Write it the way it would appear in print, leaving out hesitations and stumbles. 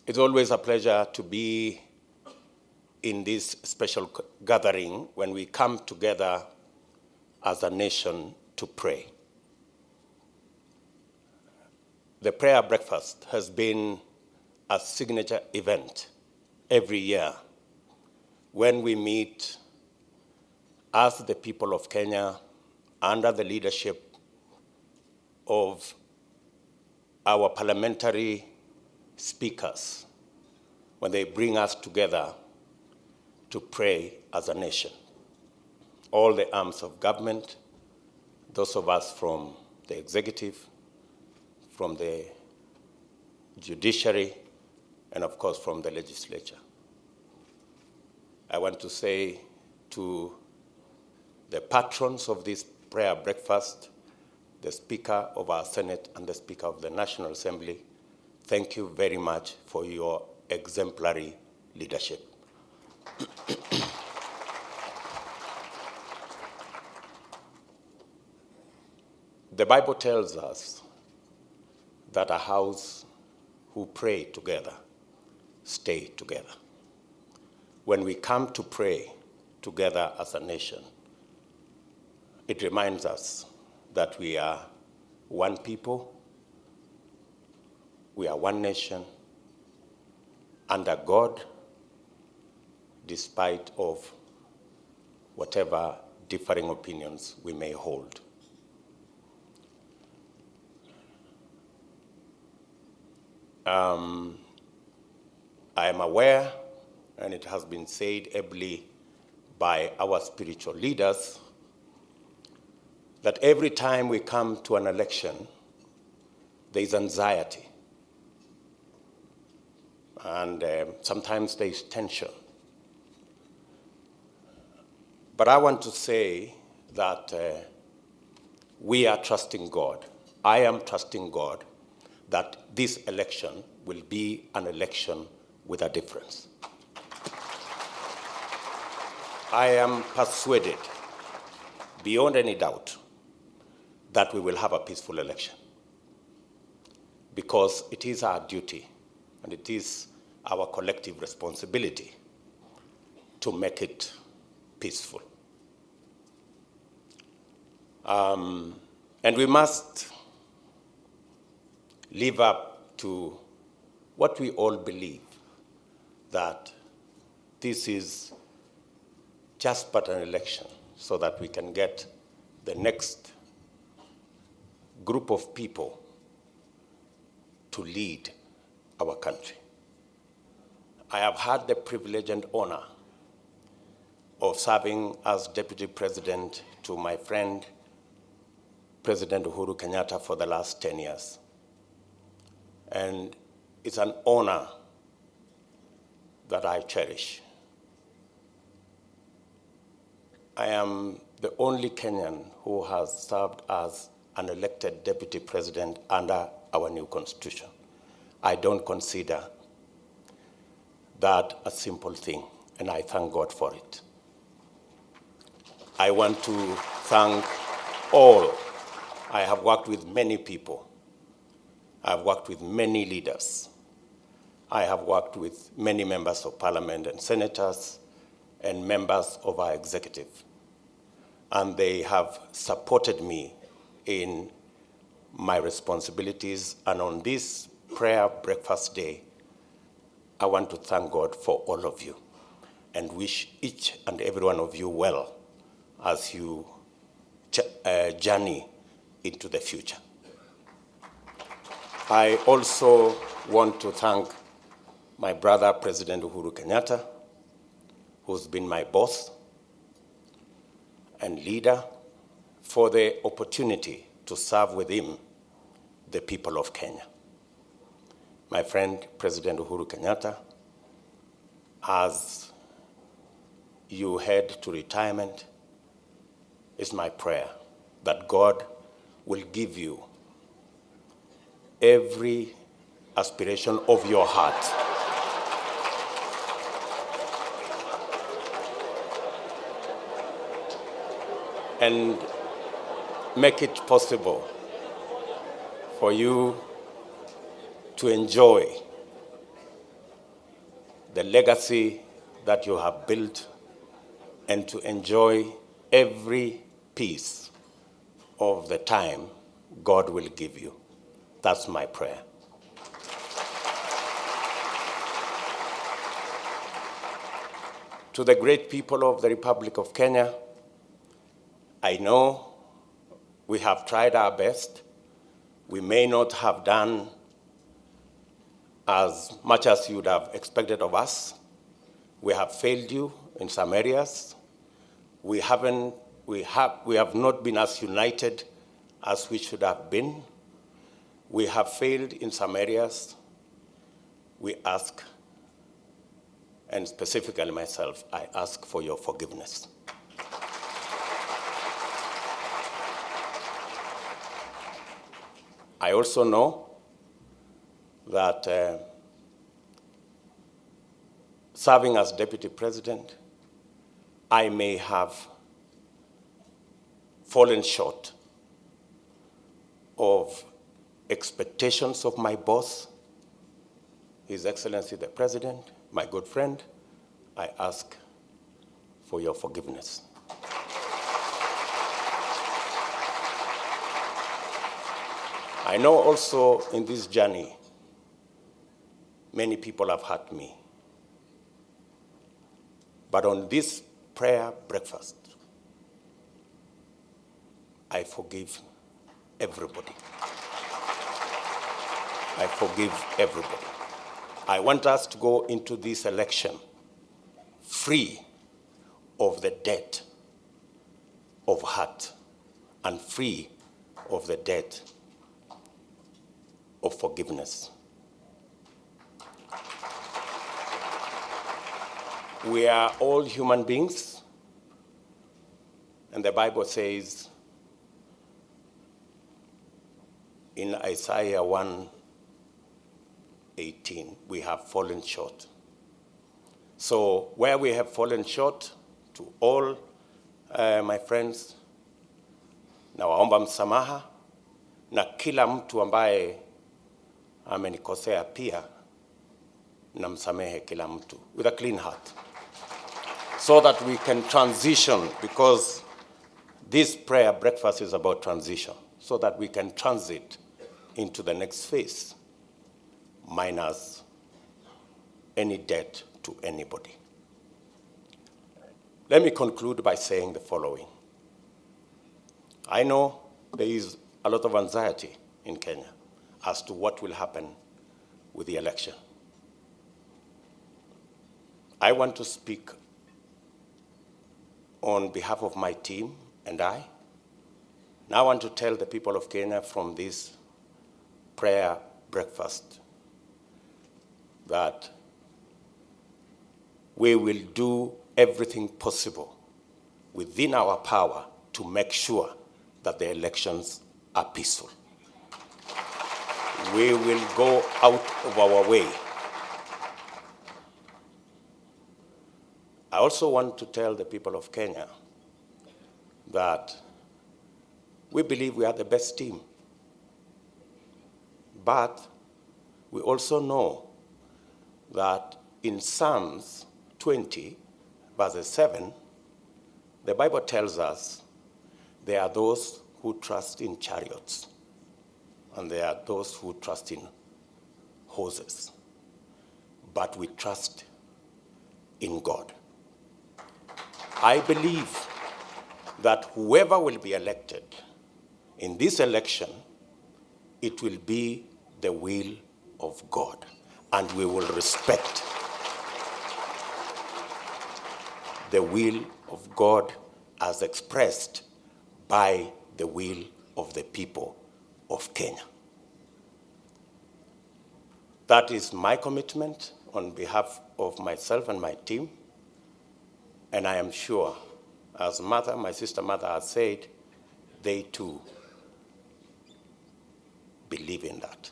It's always a pleasure to be in this special gathering when we come together as a nation to pray. The prayer breakfast has been a signature event every year when we meet as the people of Kenya under the leadership of our parliamentary speakers, when they bring us together to pray as a nation. All the arms of government, those of us from the executive, from the judiciary, and of course from the legislature. I want to say to the patrons of this prayer breakfast, the Speaker of our Senate and the Speaker of the National Assembly, thank you very much for your exemplary leadership. The Bible tells us that a house who pray together stay together. When we come to pray together as a nation, it reminds us that we are one people, we are one nation, under God, despite of whatever differing opinions we may hold. I am aware, and it has been said ably by our spiritual leaders, that every time we come to an election, there is anxiety. And sometimes there is tension. But I want to say that we are trusting God. I am trusting God that this election will be an election with a difference. I am persuaded, beyond any doubt, that we will have a peaceful election, because it is our duty and it is our collective responsibility to make it peaceful. And we must live up to what we all believe, that this is just but an election, so that we can get the next group of people to lead our country. I have had the privilege and honor of serving as Deputy President to my friend, President Uhuru Kenyatta, for the last 10 years. And it's an honor that I cherish. I am the only Kenyan who has served as an elected Deputy President under our new Constitution. I don't consider that a simple thing, and I thank God for it. I want to thank all. I have worked with many people. I've worked with many leaders. I have worked with many members of parliament and senators and members of our executive. And they have supported me in my responsibilities. And on this prayer breakfast day, I want to thank God for all of you and wish each and every one of you well as you journey into the future. I also want to thank my brother, President Uhuru Kenyatta, who's been my boss and leader, for the opportunity to serve with him the people of Kenya. My friend, President Uhuru Kenyatta, as you head to retirement, it's my prayer that God will give you every aspiration of your heart. And make it possible for you to enjoy the legacy that you have built, and to enjoy every piece of the time God will give you. That's my prayer. To the great people of the Republic of Kenya, I know we have tried our best. We may not have done as much as you would have expected of us. We have failed you in some areas. We have not been as united as we should have been. We have failed in some areas. We ask, and specifically myself, I ask for your forgiveness. I also know that serving as Deputy President, I may have fallen short of expectations of my boss, His Excellency the President, my good friend. I ask for your forgiveness. I know also in this journey, many people have hurt me. But on this prayer breakfast, I forgive everybody. I forgive everybody. I want us to go into this election free of the debt of hurt and free of the debt of forgiveness. We are all human beings, and the Bible says in Isaiah 1:18, we have fallen short. So where we have fallen short, to all my friends, nawaomba msamaha, na kila mtu ambaye amenikosea pia, namsamehe kila mtu with a clean heart, so that we can transition, because this prayer breakfast is about transition, so that we can transit into the next phase, minus any debt to anybody. Let me conclude by saying the following. I know there is a lot of anxiety in Kenya as to what will happen with the election. I want to speak on behalf of my team and I. Now I want to tell the people of Kenya from this prayer breakfast that we will do everything possible within our power to make sure that the elections are peaceful. We will go out of our way. I also want to tell the people of Kenya that we believe we are the best team. But we also know that in Psalms 20, verse 7, the Bible tells us there are those who trust in chariots, and there are those who trust in horses. But we trust in God. I believe that whoever will be elected in this election, it will be the will of God, and we will respect the will of God as expressed by the will of the people of Kenya. That is my commitment on behalf of myself and my team, and I am sure, as my sister Mother has said, they too believe in that.